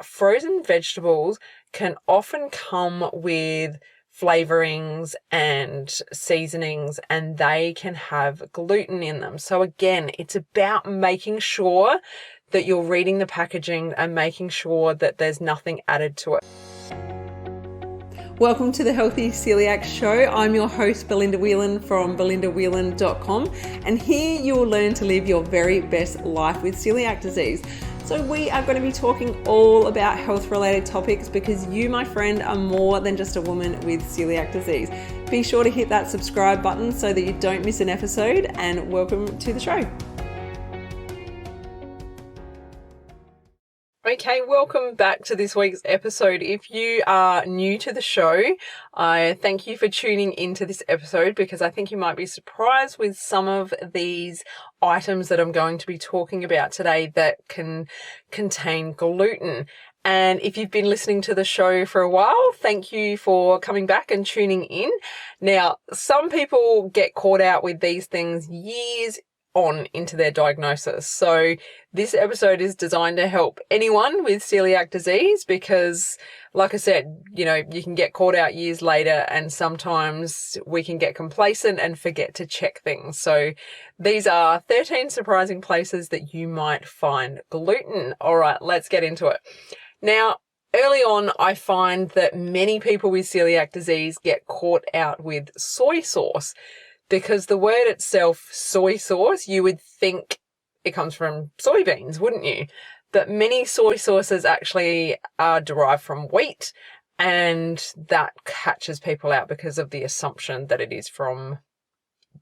frozen vegetables can often come with flavorings and seasonings, and they can have gluten in them. So again, it's about making sure that you're reading the packaging and making sure that there's nothing added to it. Welcome to the Healthy Celiac Show. I'm your host, Belinda Whelan from belindawhelan.com, and here you will learn to live your very best life with celiac disease. So we are going to be talking all about health-related topics because you, my friend, are more than just a woman with celiac disease. Be sure to hit that subscribe button so that you don't miss an episode, and welcome to the show. Okay, welcome back to this week's episode. If you are new to the show, I thank you for tuning into this episode because I think you might be surprised with some of these items that I'm going to be talking about today that can contain gluten. And if you've been listening to the show for a while, thank you for coming back and tuning in. Now, some people get caught out with these things years on into their diagnosis. So this episode is designed to help anyone with celiac disease because, like I said, you can get caught out years later and sometimes we can get complacent and forget to check things. So these are 13 surprising places that you might find gluten. All right, let's get into it. Now, early on, I find that many people with celiac disease get caught out with soy sauce. Because the word itself, soy sauce, you would think it comes from soybeans, wouldn't you? But many soy sauces actually are derived from wheat, and that catches people out because of the assumption that it is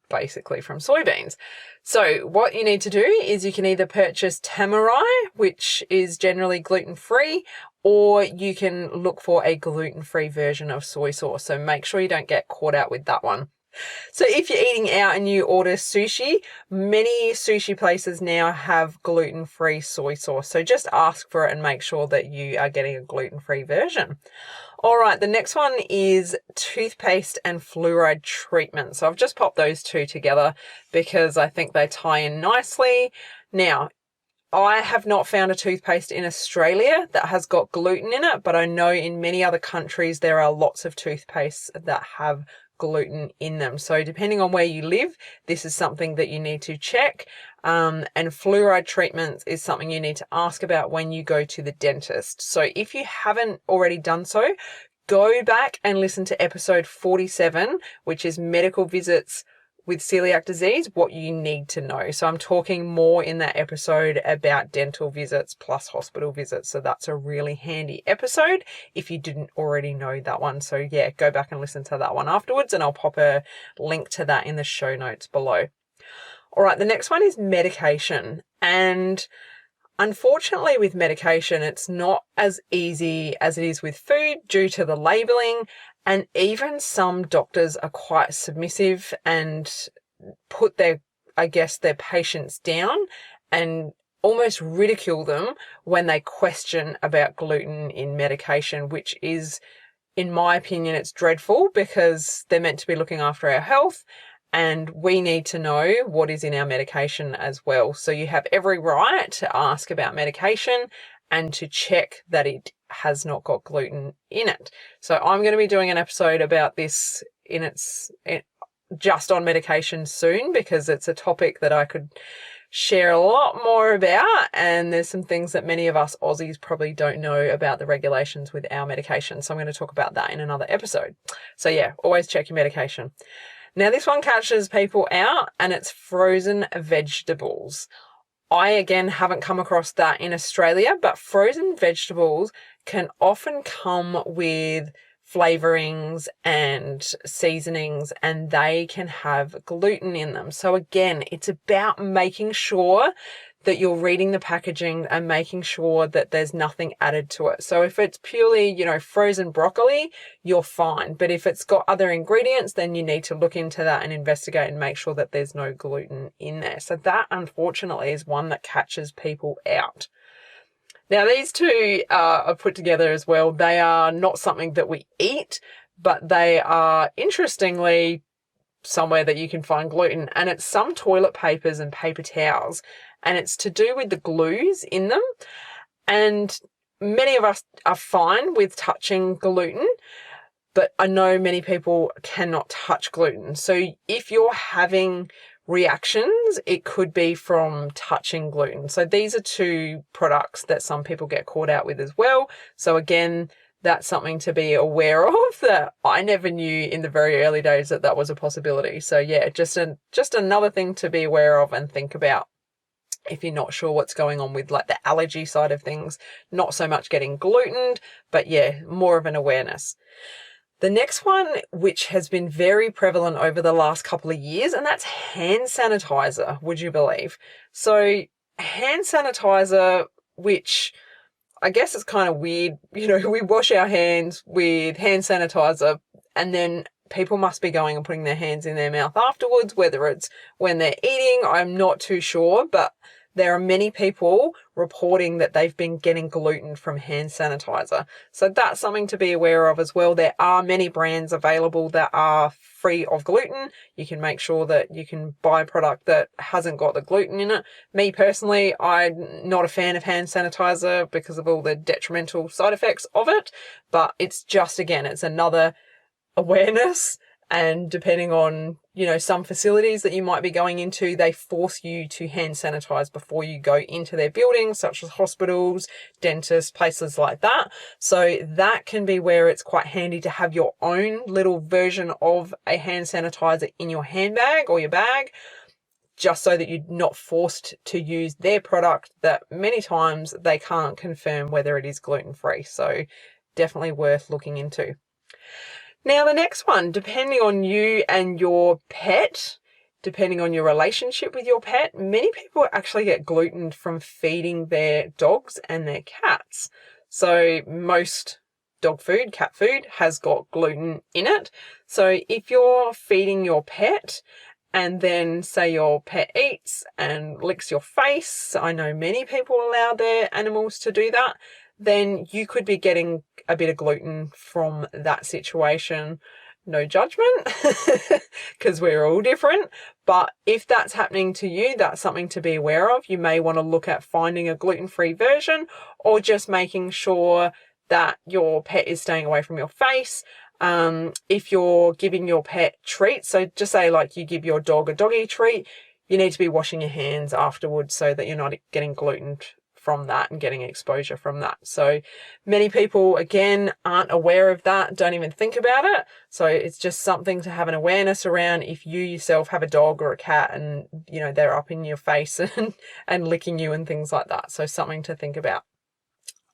basically from soybeans. So what you need to do is you can either purchase tamarai, which is generally gluten-free, or you can look for a gluten-free version of soy sauce. So make sure you don't get caught out with that one. So if you're eating out and you order sushi, many sushi places now have gluten-free soy sauce. So just ask for it and make sure that you are getting a gluten-free version. All right, the next one is toothpaste and fluoride treatment. So I've just popped those two together because I think they tie in nicely. Now, I have not found a toothpaste in Australia that has got gluten in it, but I know in many other countries there are lots of toothpastes that have gluten in them. So depending on where you live, this is something that you need to check. And fluoride treatments is something you need to ask about when you go to the dentist. So if you haven't already done so, go back and listen to episode 47, which is medical visits with celiac disease, what you need to know. So I'm talking more in that episode about dental visits plus hospital visits. So that's a really handy episode if you didn't already know that one. So yeah, go back and listen to that one afterwards and I'll pop a link to that in the show notes below. All right, the next one is medication. And unfortunately with medication, it's not as easy as it is with food due to the labeling. And even some doctors are quite submissive and put their patients down and almost ridicule them when they question about gluten in medication, which is, in my opinion, it's dreadful because they're meant to be looking after our health and we need to know what is in our medication as well. So you have every right to ask about medication and to check that it has not got gluten in it. So I'm going to be doing an episode about this just on medication soon because it's a topic that I could share a lot more about, and there's some things that many of us Aussies probably don't know about the regulations with our medication. So I'm going to talk about that in another episode. So yeah, always check your medication. Now this one catches people out and it's frozen vegetables. I, again, haven't come across that in Australia, but frozen vegetables can often come with flavorings and seasonings, and they can have gluten in them. So again, it's about making sure that you're reading the packaging and making sure that there's nothing added to it. So if it's purely, frozen broccoli, you're fine. But if it's got other ingredients, then you need to look into that and investigate and make sure that there's no gluten in there. So that, unfortunately, is one that catches people out. Now, these two are put together as well. They are not something that we eat, but they are, interestingly, somewhere that you can find gluten, and it's some toilet papers and paper towels, and it's to do with the glues in them. And many of us are fine with touching gluten, but I know many people cannot touch gluten. So if you're having reactions, it could be from touching gluten. So these are two products that some people get caught out with as well. So again, that's something to be aware of that I never knew in the very early days that was a possibility. So yeah, just another thing to be aware of and think about if you're not sure what's going on with like the allergy side of things. Not so much getting glutened, but yeah, more of an awareness. The next one, which has been very prevalent over the last couple of years, and that's hand sanitizer, would you believe? So hand sanitizer, which I guess it's kind of weird, we wash our hands with hand sanitizer and then people must be going and putting their hands in their mouth afterwards, whether it's when they're eating, I'm not too sure, but there are many people reporting that they've been getting gluten from hand sanitizer. So that's something to be aware of as well. There are many brands available that are free of gluten. You can make sure that you can buy a product that hasn't got the gluten in it. Me personally, I'm not a fan of hand sanitizer because of all the detrimental side effects of it, but it's just, again, it's another awareness. And depending on, some facilities that you might be going into, they force you to hand sanitize before you go into their buildings, such as hospitals, dentists, places like that. So that can be where it's quite handy to have your own little version of a hand sanitizer in your handbag or your bag, just so that you're not forced to use their product that many times they can't confirm whether it is gluten-free. So definitely worth looking into. Now, the next one, depending on you and your pet, depending on your relationship with your pet, many people actually get gluten from feeding their dogs and their cats. So most dog food, cat food has got gluten in it. So if you're feeding your pet and then say your pet eats and licks your face, I know many people allow their animals to do that, then you could be getting a bit of gluten from that situation. No judgment, because we're all different. But if that's happening to you, that's something to be aware of. You may want to look at finding a gluten-free version or just making sure that your pet is staying away from your face. If you're giving your pet treats, so just say like you give your dog a doggy treat, you need to be washing your hands afterwards so that you're not getting gluten from that and getting exposure from that. So many people, again, aren't aware of that, don't even think about it. So it's just something to have an awareness around if you yourself have a dog or a cat and, they're up in your face and licking you and things like that. So something to think about.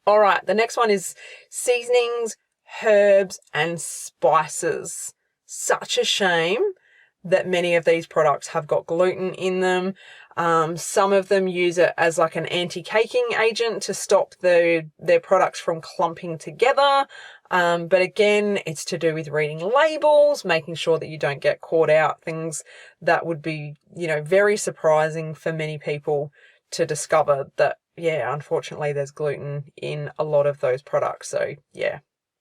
All right, the next one is seasonings, herbs, and spices. Such a shame that many of these products have got gluten in them. Some of them use it as like an anti-caking agent to stop their products from clumping together. But again, it's to do with reading labels, making sure that you don't get caught out, things that would be, very surprising for many people to discover that, yeah, unfortunately there's gluten in a lot of those products. So yeah,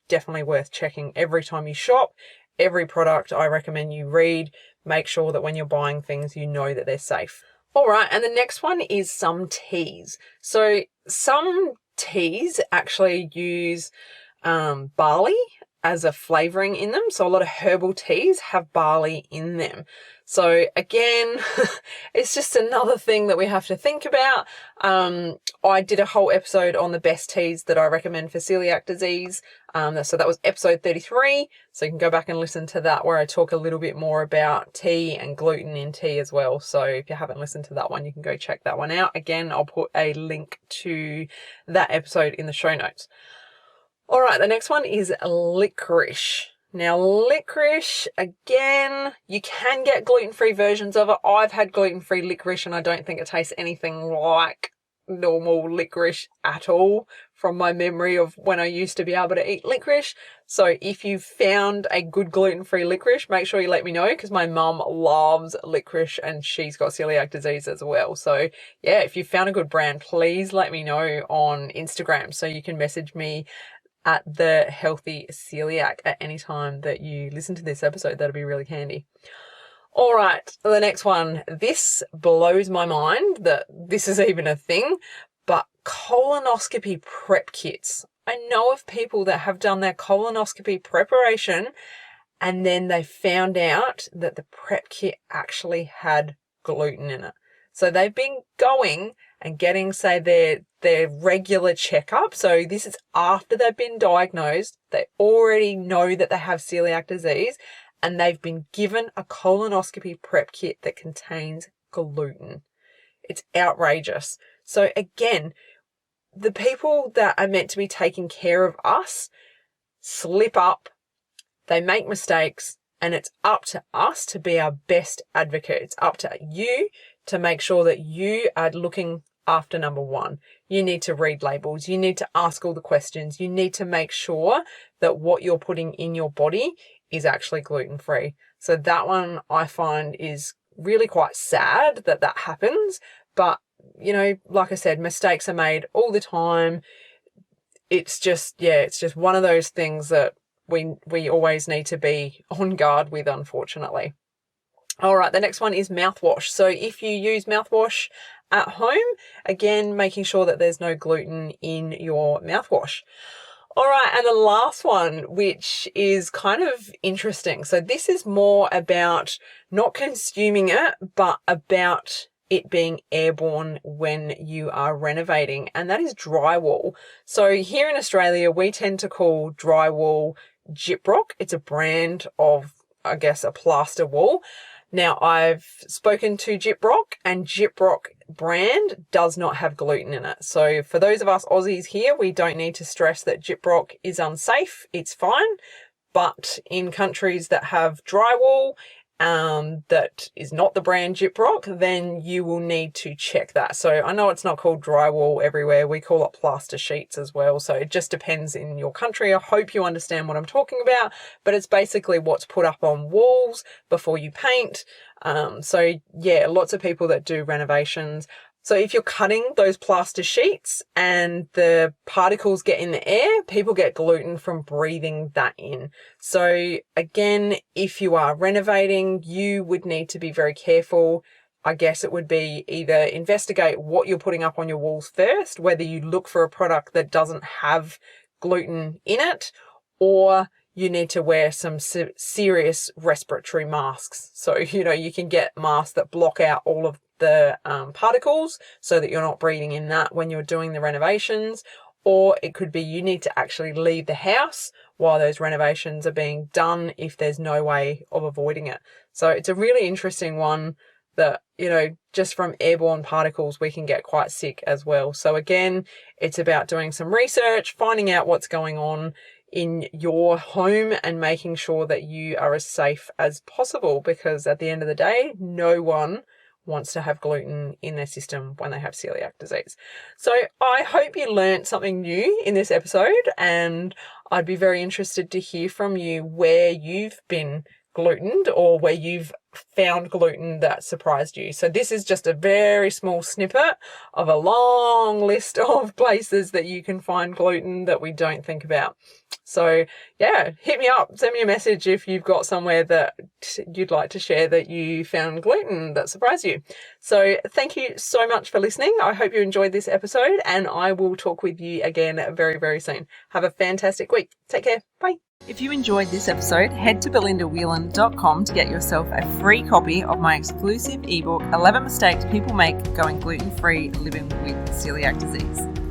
definitely worth checking every time you shop. Every product I recommend you read, make sure that when you're buying things, you know that they're safe. All right, and the next one is some teas. So some teas actually use barley as a flavoring in them. So a lot of herbal teas have barley in them. So again, it's just another thing that we have to think about. I did a whole episode on the best teas that I recommend for celiac disease. So that was episode 33. So you can go back and listen to that where I talk a little bit more about tea and gluten in tea as well. So if you haven't listened to that one, you can go check that one out. Again, I'll put a link to that episode in the show notes. All right, the next one is licorice. Now, licorice, again, you can get gluten-free versions of it. I've had gluten-free licorice and I don't think it tastes anything like normal licorice at all from my memory of when I used to be able to eat licorice. So if you've found a good gluten-free licorice, make sure you let me know because my mum loves licorice and she's got celiac disease as well. So yeah, if you've found a good brand, please let me know on Instagram so you can message me at the Healthy Celiac at any time that you listen to this episode. That'd be really handy. All right, the next one. This blows my mind that this is even a thing, but colonoscopy prep kits. I know of people that have done their colonoscopy preparation and then they found out that the prep kit actually had gluten in it. So they've been going and getting, say, their regular checkup. So this is after they've been diagnosed. They already know that they have celiac disease and they've been given a colonoscopy prep kit that contains gluten. It's outrageous. So again, the people that are meant to be taking care of us slip up, they make mistakes, and it's up to us to be our best advocate. It's up to you to make sure that you are looking after number one. You need to read labels. You need to ask all the questions. You need to make sure that what you're putting in your body is actually gluten-free. So that one I find is really quite sad that that happens. But, you know, like I said, mistakes are made all the time. It's just one of those things that we always need to be on guard with, unfortunately. All right, the next one is mouthwash. So if you use mouthwash at home, again, making sure that there's no gluten in your mouthwash. All right, and the last one, which is kind of interesting. So this is more about not consuming it, but about it being airborne when you are renovating, and that is drywall. So here in Australia, we tend to call drywall Gyprock. It's a brand of, I guess, a plaster wall. Now, I've spoken to Gyprock, and Gyprock brand does not have gluten in it. So for those of us Aussies here, we don't need to stress that Gyprock is unsafe. It's fine. But in countries that have drywall, that is not the brand Gyprock, then you will need to check that. So I know it's not called drywall everywhere. We call it plaster sheets as well. So it just depends in your country. I hope you understand what I'm talking about, but it's basically what's put up on walls before you paint. So yeah, lots of people that do renovations. So if you're cutting those plaster sheets and the particles get in the air, people get gluten from breathing that in. So again, if you are renovating, you would need to be very careful. I guess it would be either investigate what you're putting up on your walls first, whether you look for a product that doesn't have gluten in it, or you need to wear some serious respiratory masks. So, you know, you can get masks that block out all of the particles so that you're not breathing in that when you're doing the renovations. Or it could be you need to actually leave the house while those renovations are being done if there's no way of avoiding it. So it's a really interesting one that, you know, just from airborne particles, we can get quite sick as well. So again, it's about doing some research, finding out what's going on in your home and making sure that you are as safe as possible, because at the end of the day, no one wants to have gluten in their system when they have celiac disease. So I hope you learned something new in this episode, and I'd be very interested to hear from you where you've been glutened or where you've found gluten that surprised you. So this is just a very small snippet of a long list of places that you can find gluten that we don't think about. So yeah, hit me up, send me a message if you've got somewhere that you'd like to share that you found gluten that surprised you. So thank you so much for listening. I hope you enjoyed this episode, and I will talk with you again very, very soon. Have a fantastic week. Take care. Bye. If you enjoyed this episode, head to belindawhelan.com to get yourself a free copy of my exclusive ebook, 11 Mistakes People Make Going Gluten-Free Living with Celiac Disease.